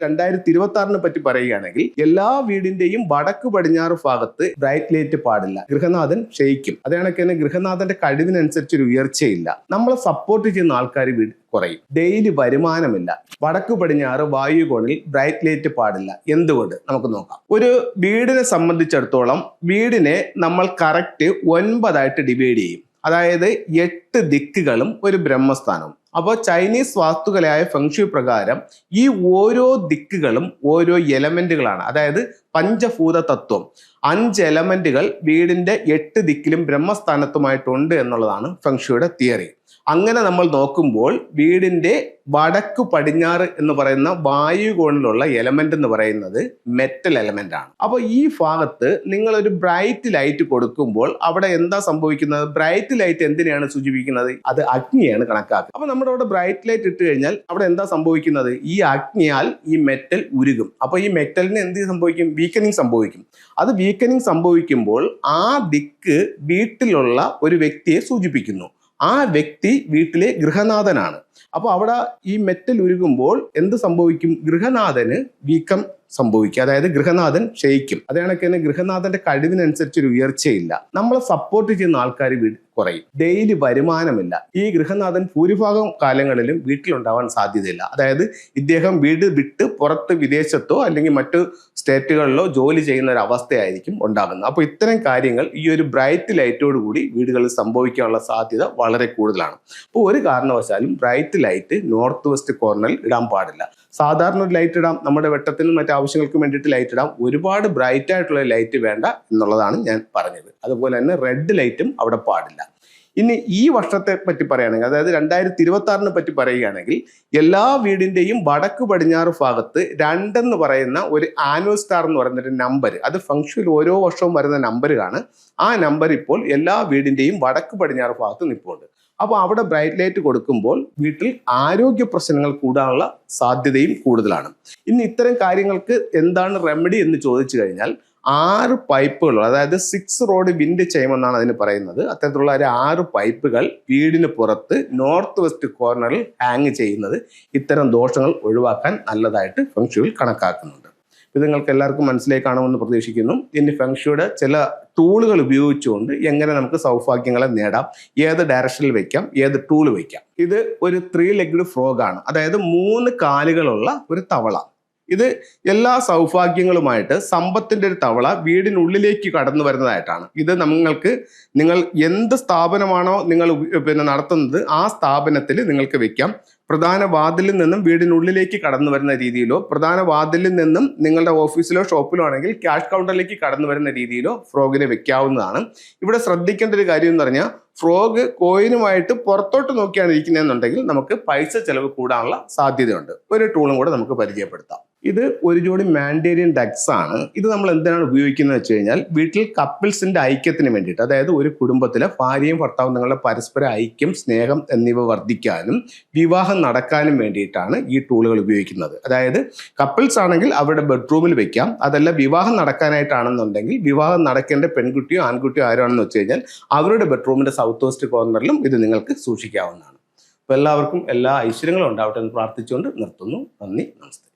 2026 പറ്റി പറയുകയാണെങ്കിൽ എല്ലാ വീടിന്റെയും വടക്ക് പടിഞ്ഞാറ് ഭാഗത്ത് ബ്രൈറ്റ് ലൈറ്റ് പാടില്ല. ഗൃഹനാഥൻ ക്ഷയിക്കും. അതേ കണക്ക് തന്നെ ഗൃഹനാഥന്റെ കഴിവിനനുസരിച്ച് ഒരു ഉയർച്ചയില്ല. നമ്മളെ സപ്പോർട്ട് ചെയ്യുന്ന ആൾക്കാർ വീട് കുറയും. ഡെയിലി വരുമാനമില്ല. വടക്ക് പടിഞ്ഞാറ് വായുകോണിൽ ബ്രൈറ്റ് ലൈറ്റ് പാടില്ല. എന്തുകൊണ്ട് നമുക്ക് നോക്കാം. ഒരു വീടിനെ സംബന്ധിച്ചിടത്തോളം വീടിനെ നമ്മൾ കറക്റ്റ് 9 ഡിവൈഡ് ചെയ്യും. അതായത് 8 ദിക്കുകളും ഒരു ബ്രഹ്മസ്ഥാനവും. അപ്പോൾ ചൈനീസ് വാസ്തുകലയായ ഫെങ്ഷു പ്രകാരം ഈ ഓരോ ദിക്കുകളും ഓരോ എലമെന്റുകളാണ്. അതായത് പഞ്ചഭൂത തത്വം 5 എലമെന്റുകൾ വീടിന്റെ 8 ദിക്കിലും ബ്രഹ്മസ്ഥാനത്തുമായിട്ടുണ്ട് എന്നുള്ളതാണ് ഫെങ്ഷുയുടെ തിയറി. അങ്ങനെ നമ്മൾ നോക്കുമ്പോൾ വീടിന്റെ വടക്കു പടിഞ്ഞാറ് എന്ന് പറയുന്ന വായുകോണിലുള്ള എലമെന്റ് എന്ന് പറയുന്നത് മെറ്റൽ എലമെന്റ് ആണ്. അപ്പോൾ ഈ ഭാഗത്ത് നിങ്ങൾ ഒരു ബ്രൈറ്റ് ലൈറ്റ് കൊടുക്കുമ്പോൾ അവിടെ എന്താ സംഭവിക്കുന്നത്? ബ്രൈറ്റ് ലൈറ്റ് എന്തിനെയാണ് സൂചിപ്പിക്കുന്നത്? അത് അഗ്നിയാണ് കണക്കാക്കുക. അപ്പോൾ നമ്മുടെ അവിടെ ബ്രൈറ്റ് ലൈറ്റ് ഇട്ട് കഴിഞ്ഞാൽ അവിടെ എന്താ സംഭവിക്കുന്നത്? ഈ അഗ്നിയാൽ ഈ മെറ്റൽ ഉരുകും. അപ്പോൾ ഈ മെറ്റലിന് എന്ത് സംഭവിക്കും? വീക്കനിങ് സംഭവിക്കും. അത് വീക്കനിങ് സംഭവിക്കുമ്പോൾ ആ ദിക്ക് വീട്ടിലുള്ള ഒരു വ്യക്തിയെ സൂചിപ്പിക്കുന്നു. ആ വ്യക്തി വീട്ടിലെ ഗൃഹനാഥനാണ്. അപ്പോൾ അവിടെ ഈ മെറ്റൽ ഉരുകുമ്പോൾ എന്ത് സംഭവിക്കും? ഗൃഹനാഥന് വീക്കം സംഭവിക്കും. അതായത് ഗൃഹനാഥൻ ക്ഷയിക്കും. അതേ കണക്ക് തന്നെ ഗൃഹനാഥന്റെ കഴിവിനനുസരിച്ച് ഒരു ഉയർച്ചയില്ല. നമ്മളെ സപ്പോർട്ട് ചെയ്യുന്ന ആൾക്കാർ വീട് കുറയും. ഡെയിലി വരുമാനമില്ല. ഈ ഗൃഹനാഥൻ ഭൂരിഭാഗം കാലങ്ങളിലും വീട്ടിലുണ്ടാവാൻ സാധ്യതയില്ല. അതായത് ഇദ്ദേഹം വീട് വിട്ട് പുറത്ത് വിദേശത്തോ അല്ലെങ്കിൽ മറ്റു സ്റ്റേറ്റുകളിലോ ജോലി ചെയ്യുന്ന ഒരു അവസ്ഥയായിരിക്കും ഉണ്ടാകുന്നത്. അപ്പോൾ ഇത്തരം കാര്യങ്ങൾ ഈ ഒരു ബ്രൈറ്റ് ലൈറ്റോട് കൂടി വീടുകളിൽ സംഭവിക്കാനുള്ള സാധ്യത വളരെ കൂടുതലാണ്. അപ്പോൾ ഒരു കാരണവശാലും ബ്രൈറ്റ് ലൈറ്റ് നോർത്ത് വെസ്റ്റ് കോർണറിൽ ഇടാൻ പാടില്ല. സാധാരണ ഒരു ലൈറ്റ് ഇടാം, നമ്മുടെ വെട്ടത്തിനും മറ്റു ആവശ്യങ്ങൾക്കും വേണ്ടിയിട്ട് ലൈറ്റ് ഇടാം. ഒരുപാട് ബ്രൈറ്റ് ആയിട്ടുള്ള ലൈറ്റ് വേണ്ട എന്നുള്ളതാണ് ഞാൻ പറഞ്ഞത്. അതുപോലെ തന്നെ റെഡ് ലൈറ്റും അവിടെ പാടില്ല. ഇനി ഈ വർഷത്തെ പറ്റി പറയുകയാണെങ്കിൽ, അതായത് 2026 പറ്റി പറയുകയാണെങ്കിൽ, എല്ലാ വീടിന്റെയും വടക്ക് പടിഞ്ഞാറ് ഭാഗത്ത് 2 എന്ന് പറയുന്ന ഒരു ആനുവൽ സ്റ്റാർ എന്ന് പറയുന്നൊരു നമ്പർ, അത് ഫംഗ്ഷനിൽ ഓരോ വർഷവും വരുന്ന നമ്പറാണ്. ആ നമ്പർ ഇപ്പോൾ എല്ലാ വീടിന്റെയും വടക്ക് പടിഞ്ഞാറ് ഭാഗത്ത് നിൽപ്പുണ്ട്. അപ്പോൾ അവിടെ ബ്രൈറ്റ് ലൈറ്റ് കൊടുക്കുമ്പോൾ വീട്ടിൽ ആരോഗ്യ പ്രശ്നങ്ങൾ കൂടാനുള്ള സാധ്യതയും കൂടുതലാണ്. ഇനി ഇത്തരം കാര്യങ്ങൾക്ക് എന്താണ് റെമഡി എന്ന് ചോദിച്ചു കഴിഞ്ഞാൽ 6 പൈപ്പുകൾ, അതായത് 6 റോഡ് വിൻഡ് ചെയിം എന്നാണ് അതിന് പറയുന്നത്. അത്തരത്തിലുള്ള ഒരു 6 പൈപ്പുകൾ വീടിന് പുറത്ത് നോർത്ത് വെസ്റ്റ് കോർണറിൽ ഹാങ് ചെയ്യുന്നത് ഇത്തരം ദോഷങ്ങൾ ഒഴിവാക്കാൻ നല്ലതായിട്ട് ഫെങ്ഷുവിൽ കണക്കാക്കുന്നുണ്ട്. ഇത് നിങ്ങൾക്ക് എല്ലാവർക്കും മനസ്സിലായി കാണുമെന്ന് പ്രതീക്ഷിക്കുന്നു. ഇനി ഫെങ്ഷുയുടെ ചില ടൂളുകൾ ഉപയോഗിച്ചുകൊണ്ട് എങ്ങനെ നമുക്ക് സൗഭാഗ്യങ്ങളെ നേടാം, ഏത് ഡയറക്ഷനിൽ വെക്കാം, ഏത് ടൂൾ വെക്കാം. ഇത് ഒരു 3 ലെഗ്ഡ് ഫ്രോഗ് ആണ്. അതായത് 3 കാലുകളുള്ള ഒരു തവള. ഇത് എല്ലാ സൗഭാഗ്യങ്ങളുമായിട്ട് സമ്പത്തിന്റെ ഒരു തവള വീടിനുള്ളിലേക്ക് കടന്നു വരുന്നതായിട്ടാണ്. ഇത് നിങ്ങൾ എന്ത് സ്ഥാപനമാണോ നിങ്ങൾ നടത്തുന്നത് ആ സ്ഥാപനത്തിൽ നിങ്ങൾക്ക് വെക്കാം. പ്രധാന വാതിലിൽ നിന്നും വീടിനുള്ളിലേക്ക് കടന്നു വരുന്ന രീതിയിലോ, പ്രധാന വാതിലിൽ നിന്നും നിങ്ങളുടെ ഓഫീസിലോ ഷോപ്പിലോ ആണെങ്കിൽ ക്യാഷ് കൗണ്ടറിലേക്ക് കടന്നു വരുന്ന രീതിയിലോ ഫ്രോഗിനെ വെക്കാവുന്നതാണ്. ഇവിടെ ശ്രദ്ധിക്കേണ്ട ഒരു കാര്യം എന്ന് പറഞ്ഞാൽ, ഫ്രോഗ് കോയിനുമായിട്ട് പുറത്തോട്ട് നോക്കിയാണ് ഇരിക്കുന്നതെന്നുണ്ടെങ്കിൽ നമുക്ക് പൈസ ചെലവ് കൂടാനുള്ള സാധ്യതയുണ്ട്. ഒരു ടൂളും കൂടെ നമുക്ക് പരിചയപ്പെടുത്താം. ഇത് ഒരു ജോഡി മാൻഡേരിയൻ ഡക്സ് ആണ്. ഇത് നമ്മൾ എന്തിനാണ് ഉപയോഗിക്കുന്നത് വെച്ച് കഴിഞ്ഞാൽ, വീട്ടിൽ കപ്പിൾസിന്റെ ഐക്യത്തിന് വേണ്ടിയിട്ട്, അതായത് ഒരു കുടുംബത്തിലെ ഭാര്യയും ഭർത്താവും തങ്ങളുടെ പരസ്പര ഐക്യം, സ്നേഹം എന്നിവ വർദ്ധിക്കാനും വിവാഹം നടക്കാനും വേണ്ടിയിട്ടാണ് ഈ ടൂളുകൾ ഉപയോഗിക്കുന്നത്. അതായത് കപ്പിൾസ് ആണെങ്കിൽ അവരുടെ ബെഡ്റൂമിൽ വെക്കാം. അതല്ല വിവാഹം നടക്കാനായിട്ടാണെന്നുണ്ടെങ്കിൽ വിവാഹം നടക്കേണ്ട പെൺകുട്ടിയോ ആൺകുട്ടിയോ ആരാണെന്ന് വെച്ച് കഴിഞ്ഞാൽ അവരുടെ ബെഡ്റൂമിന്റെ സൗത്ത് വെസ്റ്റ് കോർണറിലും ഇത് നിങ്ങൾക്ക് സൂക്ഷിക്കാവുന്നതാണ്. അപ്പോൾ എല്ലാവർക്കും എല്ലാ ഐശ്വര്യങ്ങളും ഉണ്ടാവട്ടെ എന്ന് പ്രാർത്ഥിച്ചുകൊണ്ട് നിർത്തുന്നു. നന്ദി, നമസ്കാരം.